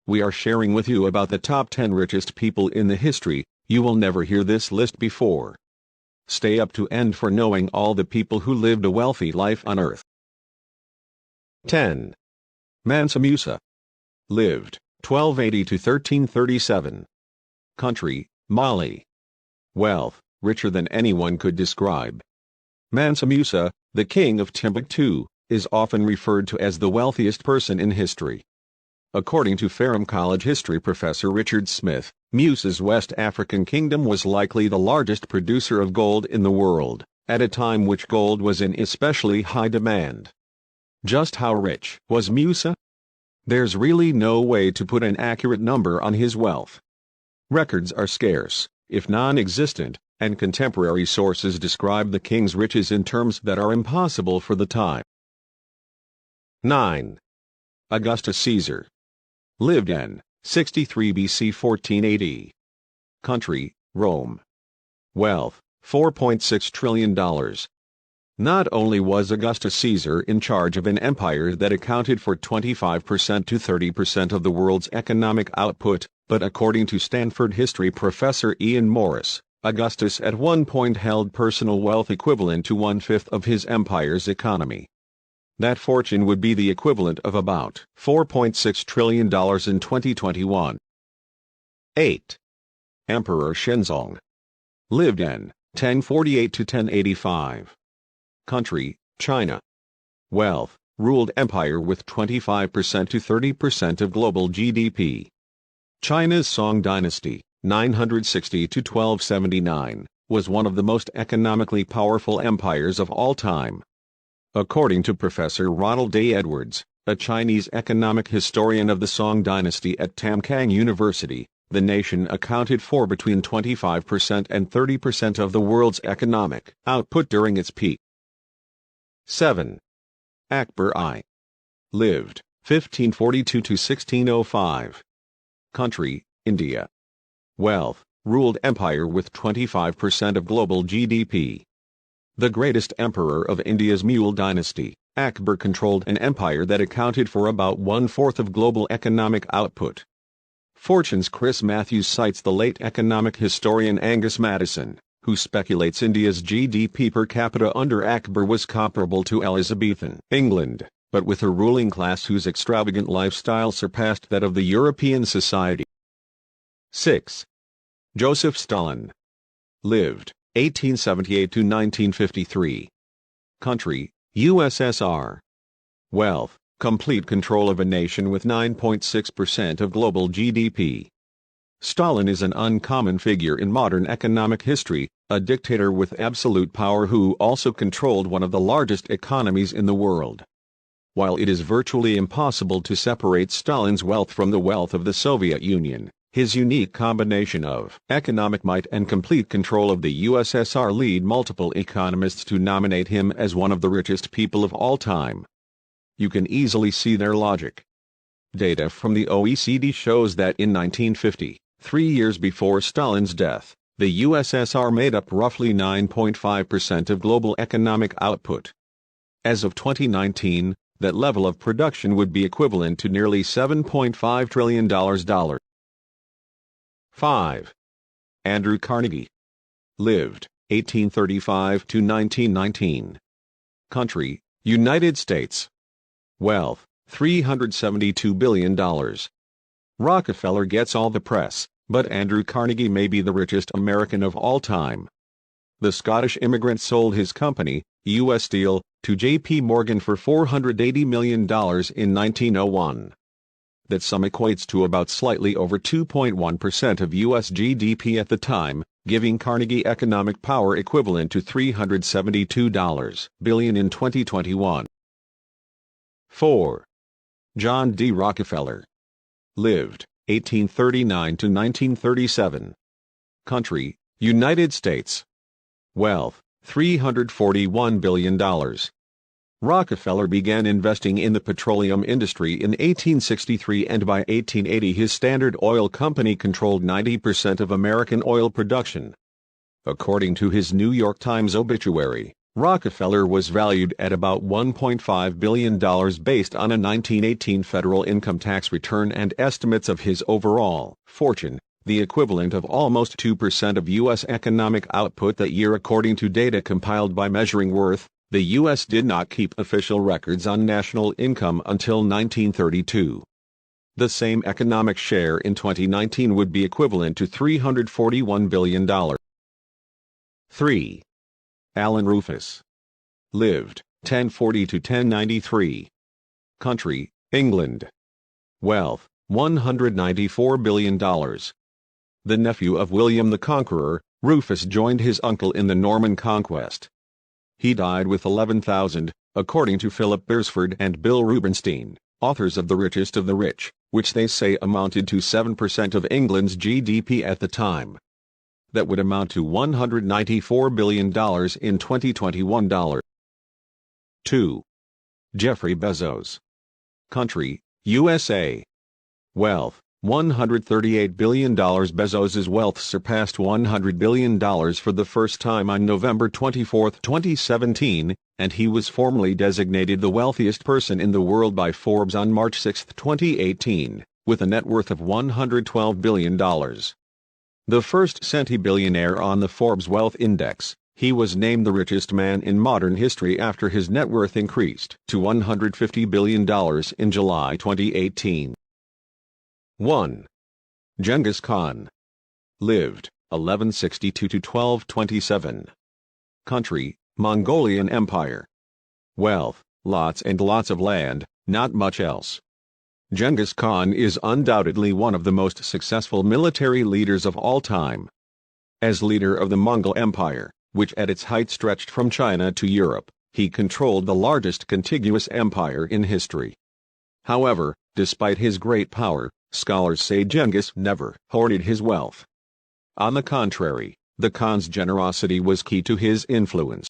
we are sharing with you about the top 10 richest people in the history. You will never hear this list before. Stay up to end for knowing all the people who lived a wealthy life on Earth. 10. Mansa Musa. Lived 1280 to 1337. Country, Mali. Wealth, richer than anyone could describe. Mansa Musa, the king of Timbuktu, is often referred to as the wealthiest person in history. According to Ferrum College history professor Richard Smith, Musa's West African kingdom was likely the largest producer of gold in the world, at a time which gold was in especially high demand. Just how rich was Musa? There's really no way to put an accurate number on his wealth. Records are scarce, if non-existent, and contemporary sources describe the king's riches in terms that are impossible for the time. 9. Augustus Caesar. Lived in 63 BC 1480. Country, Rome. Wealth, $4.6 trillion. Not only was Augustus Caesar in charge of an empire that accounted for 25% to 30% of the world's economic output, but according to Stanford history professor Ian Morris, Augustus at one point held personal wealth equivalent to 1/5 of his empire's economy. That fortune would be the equivalent of about $4.6 trillion in 2021. 8. Emperor Shenzong. Lived in 1048 to 1085. Country, China. Wealth, ruled empire with 25% to 30% of global GDP. China's Song dynasty, 960 to 1279, was one of the most economically powerful empires of all time. According to Professor Ronald A. Edwards, a Chinese economic historian of the Song dynasty at Tamkang University, the nation accounted for between 25% and 30% of the world's economic output during its peak. 7. Akbar I. Lived 1542 to 1605. Country, India. Wealth, ruled empire with 25% of global GDP. The greatest emperor of India's Mughal dynasty, Akbar controlled an empire that accounted for about 1/4 of global economic output. Fortune's Chris Matthews cites the late economic historian Angus Maddison, who speculates India's GDP per capita under Akbar was comparable to Elizabethan England, but with a ruling class whose extravagant lifestyle surpassed that of the European society. 6. Joseph Stalin. Lived 1878 to 1953. Country, USSR. Wealth, complete control of a nation with 9.6% of global GDP. Stalin is an uncommon figure in modern economic history, a dictator with absolute power who also controlled one of the largest economies in the world. While it is virtually impossible to separate Stalin's wealth from the wealth of the Soviet Union, his unique combination of economic might and complete control of the USSR lead multiple economists to nominate him as one of the richest people of all time. You can easily see their logic. Data from the OECD shows that in 1950, 3 years before Stalin's death, the USSR made up roughly 9.5% of global economic output. As of 2019, that level of production would be equivalent to nearly $7.5 trillion. 5. Andrew Carnegie. Lived 1835 to 1919. Country, United States. Wealth, $372 billion. Rockefeller gets all the press, but Andrew Carnegie may be the richest American of all time. The Scottish immigrant sold his company, U.S. Steel, to J.P. Morgan for $480 million in 1901. That sum equates to about slightly over 2.1% of U.S. GDP at the time, giving Carnegie economic power equivalent to $372 billion in 2021. 4. John D. Rockefeller. Lived 1839 to 1937. Country, United States. Wealth, $341 billion. Rockefeller began investing in the petroleum industry in 1863, and by 1880 his Standard Oil Company controlled 90% of American oil production. According to his New York Times obituary, Rockefeller was valued at about $1.5 billion based on a 1918 federal income tax return and estimates of his overall fortune, the equivalent of almost 2% of U.S. economic output that year according to data compiled by Measuring Worth. The U.S. did not keep official records on national income until 1932. The same economic share in 2019 would be equivalent to $341 billion. 3. Alan Rufus. Lived, 1040 to 1093. Country, England. Wealth, $194 billion. The nephew of William the Conqueror, Rufus joined his uncle in the Norman conquest. He died with 11,000, according to Philip Beresford and Bill Rubenstein, authors of The Richest of the Rich, which they say amounted to 7% of England's GDP at the time. That would amount to $194 billion in 2021. 2. Jeffrey Bezos. Country, USA. Wealth, $138 billion. Bezos's wealth surpassed $100 billion for the first time on November 24, 2017, and he was formally designated the wealthiest person in the world by Forbes on March 6, 2018, with a net worth of $112 billion. The first centibillionaire on the Forbes Wealth Index, he was named the richest man in modern history after his net worth increased to $150 billion in July 2018. 1. Genghis Khan. Lived, 1162 to 1227. Country, Mongolian Empire. Wealth, lots and lots of land, not much else. Genghis Khan is undoubtedly one of the most successful military leaders of all time. As leader of the Mongol Empire, which at its height stretched from China to Europe, he controlled the largest contiguous empire in history. However, despite his great power, scholars say Genghis never hoarded his wealth. On the contrary, the Khan's generosity was key to his influence.